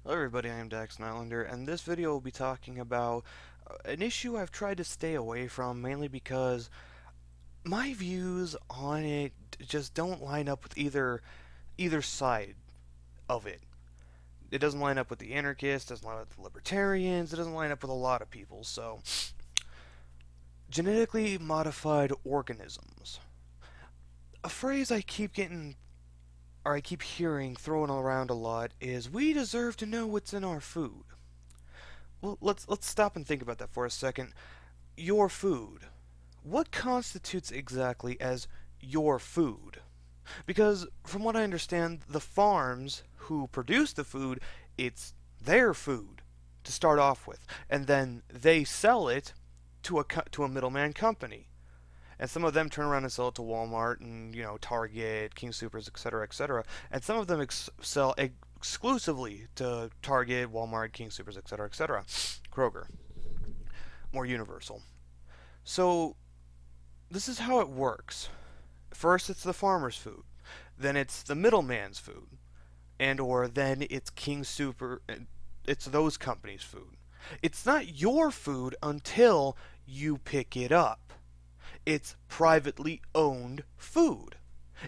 Hello everybody, I am Daxon Islander, and this video will be talking about an issue I've tried to stay away from, mainly because my views on it just don't line up with either side of it. It doesn't line up with the anarchists, doesn't line up with the libertarians, it doesn't line up with a lot of people. So, genetically modified organisms. A phrase I keep hearing thrown around a lot is, "We deserve to know what's in our food." Well, let's stop and think about that for a second. Your food. What constitutes exactly as your food? Because from what I understand, the farms who produce the food, it's their food to start off with, and then they sell it to a middleman company. And some of them turn around and sell it to Walmart and Target, King Supers, etc., etc. And some of them sell exclusively to Target, Walmart, King Supers, etc., etc. Kroger, more universal. So this is how it works. First, it's the farmer's food. Then it's the middleman's food, and or then it's King Super. It's those companies' food. It's not your food until you pick it up. It's privately owned food.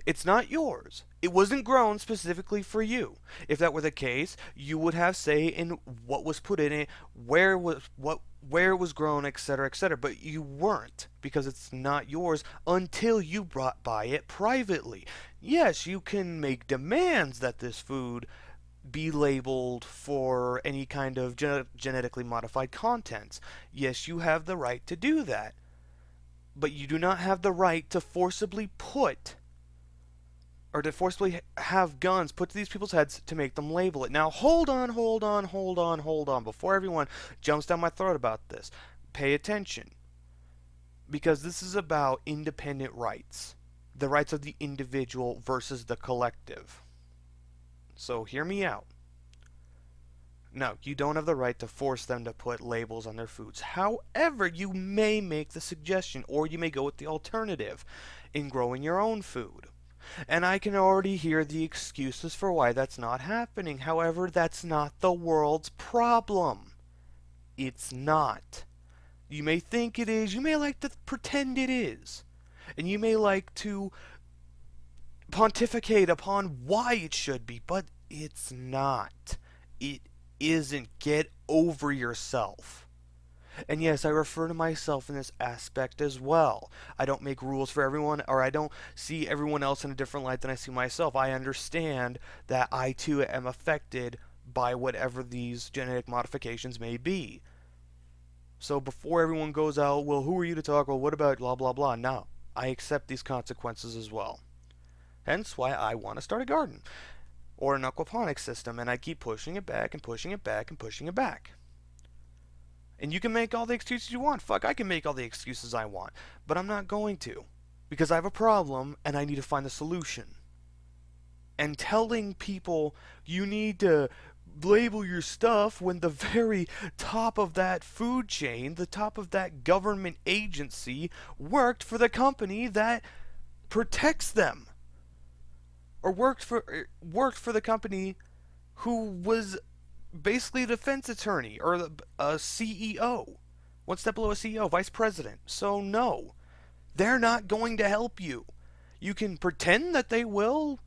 It's not yours. It wasn't grown specifically for you. If that were the case, you would have say in what was put in it, where it was grown, etc., etc. But you weren't, because it's not yours until you buy it privately. Yes, you can make demands that this food be labeled for any kind of genetically modified contents. Yes, you have the right to do that. But you do not have the right to forcibly have guns put to these people's heads to make them label it. Now, hold on. Before everyone jumps down my throat about this, pay attention. Because this is about independent rights. The rights of the individual versus the collective. So hear me out. No, you don't have the right to force them to put labels on their foods. However, you may make the suggestion, or you may go with the alternative in growing your own food. And I can already hear the excuses for why that's not happening. However, that's not the world's problem. It's not. You may think it is, you may like to pretend it is, and you may like to pontificate upon why it should be, but it's not. It isn't. Get over yourself. And yes, I refer to myself in this aspect as well. I don't make rules for everyone, or I don't see everyone else in a different light than I see myself. I understand that I too am affected by whatever these genetic modifications may be. So before everyone goes out, well, who are you to talk? Well, what about blah, blah, blah? No, I accept these consequences as well. Hence why I want to start a garden or an aquaponics system, and I keep pushing it back and pushing it back and pushing it back. And you can make all the excuses you want. Fuck, I can make all the excuses I want. But I'm not going to. Because I have a problem and I need to find the solution. And telling people you need to label your stuff when the very top of that food chain, the top of that government agency, worked for the company that protects them. Or worked for the company who was basically a defense attorney or a CEO. One step below a CEO, vice president. So no, they're not going to help you. You can pretend that they will,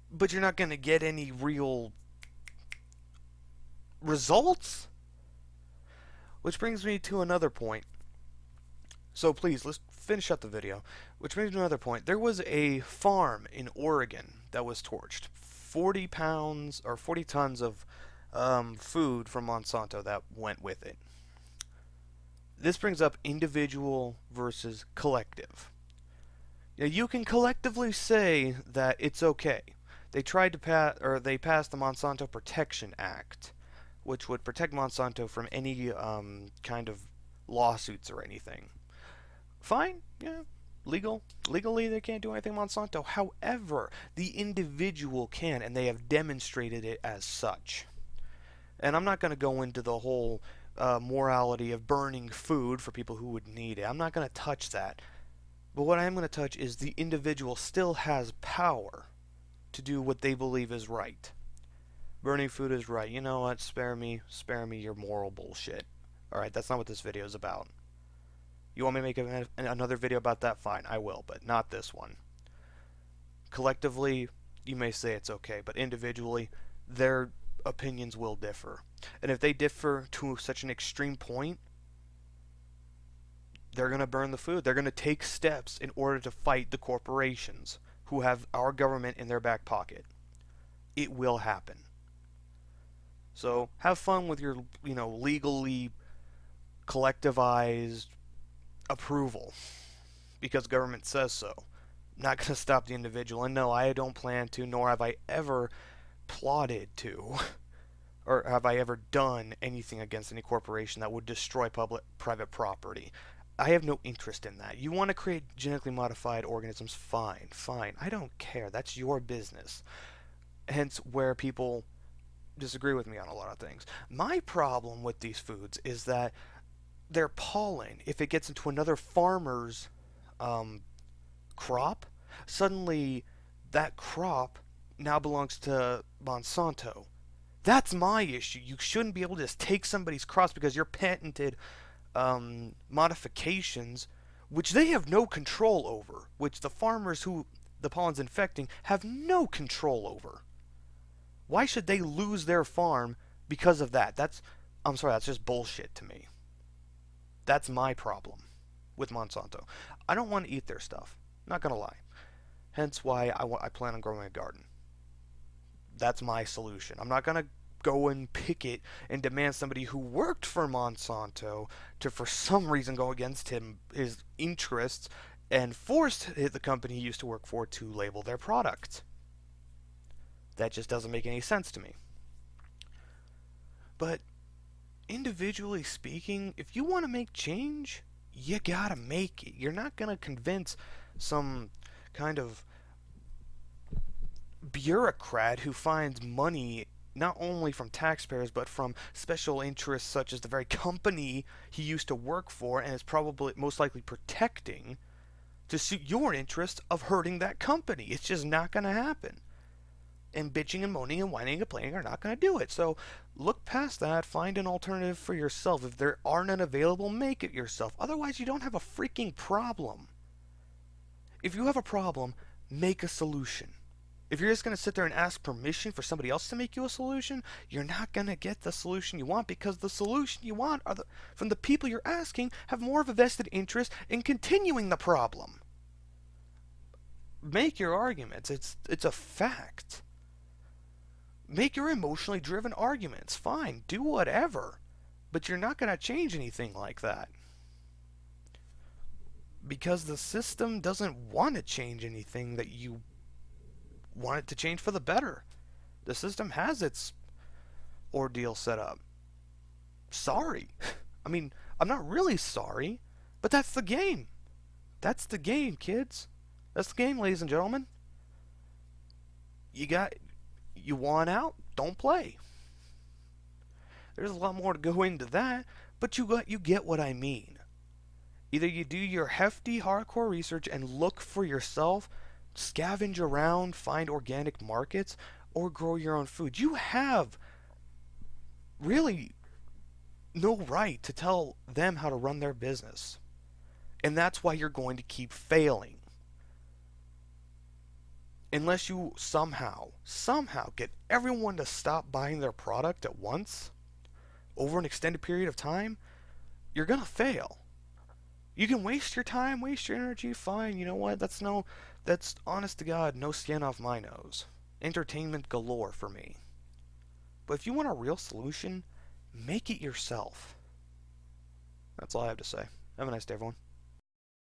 but you're not going to get any real results. Which brings me to another point. So please, let's finish up the video. Which brings me to another point. There was a farm in Oregon that was torched. 40 pounds or 40 tons of food from Monsanto that went with it. This brings up individual versus collective. Now, you can collectively say that it's okay. They tried to they passed the Monsanto Protection Act, which would protect Monsanto from any kind of lawsuits or anything. Fine, yeah, legally they can't do anything Monsanto. However, the individual can, and they have demonstrated it as such. And I'm not going to go into the whole morality of burning food for people who would need it. I'm not going to touch that. But what I am going to touch is the individual still has power to do what they believe is right. Burning food is right. You know what? Spare me your moral bullshit. Alright, that's not what this video is about. You want me to make another video about that? Fine, I will, but not this one. Collectively, you may say it's okay, but individually, their opinions will differ. And if they differ to such an extreme point, they're going to burn the food. They're going to take steps in order to fight the corporations who have our government in their back pocket. It will happen. So have fun with your, legally collectivized approval because government says so. Not going to stop the individual. And no, I don't plan to, nor have I ever plotted to, or have I ever done anything against any corporation that would destroy private property. I have no interest in that. You want to create genetically modified organisms? Fine, fine. I don't care. That's your business. Hence where people disagree with me on a lot of things. My problem with these foods is that their pollen, if it gets into another farmer's crop, suddenly that crop now belongs to Monsanto. That's my issue. You shouldn't be able to just take somebody's crops because your patented modifications, which they have no control over, which the farmers who the pollen's infecting have no control over. Why should they lose their farm because of that? I'm sorry, that's just bullshit to me. That's my problem with Monsanto. I don't want to eat their stuff. Not gonna lie. Hence why I plan on growing a garden. That's my solution. I'm not gonna go and picket and demand somebody who worked for Monsanto to, for some reason, go against his interests and force the company he used to work for to label their product. That just doesn't make any sense to me. But individually speaking, if you want to make change, you gotta make it. You're not gonna convince some kind of bureaucrat who finds money not only from taxpayers but from special interests such as the very company he used to work for and is probably most likely protecting to suit your interest of hurting that company. It's just not gonna happen. And bitching and moaning and whining and complaining are not going to do it. So look past that, find an alternative for yourself. If there are none available, make it yourself. Otherwise, you don't have a freaking problem. If you have a problem, make a solution. If you're just going to sit there and ask permission for somebody else to make you a solution, you're not going to get the solution you want because the solution you want from the people you're asking have more of a vested interest in continuing the problem. Make your arguments. It's a fact. Make your emotionally driven arguments. Fine, do whatever. But you're not going to change anything like that. Because the system doesn't want to change anything that you want it to change for the better. The system has its ordeal set up. Sorry. I mean, I'm not really sorry, but that's the game. That's the game, kids. That's the game, ladies and gentlemen. You want out? Don't play. There's a lot more to go into that, but you get what I mean. Either you do your hefty, hardcore research and look for yourself, scavenge around, find organic markets, or grow your own food. You have really no right to tell them how to run their business. And that's why you're going to keep failing. Unless you somehow get everyone to stop buying their product at once, over an extended period of time, you're gonna fail. You can waste your time, waste your energy, fine, you know what, that's honest to God, no skin off my nose. Entertainment galore for me. But if you want a real solution, make it yourself. That's all I have to say. Have a nice day, everyone.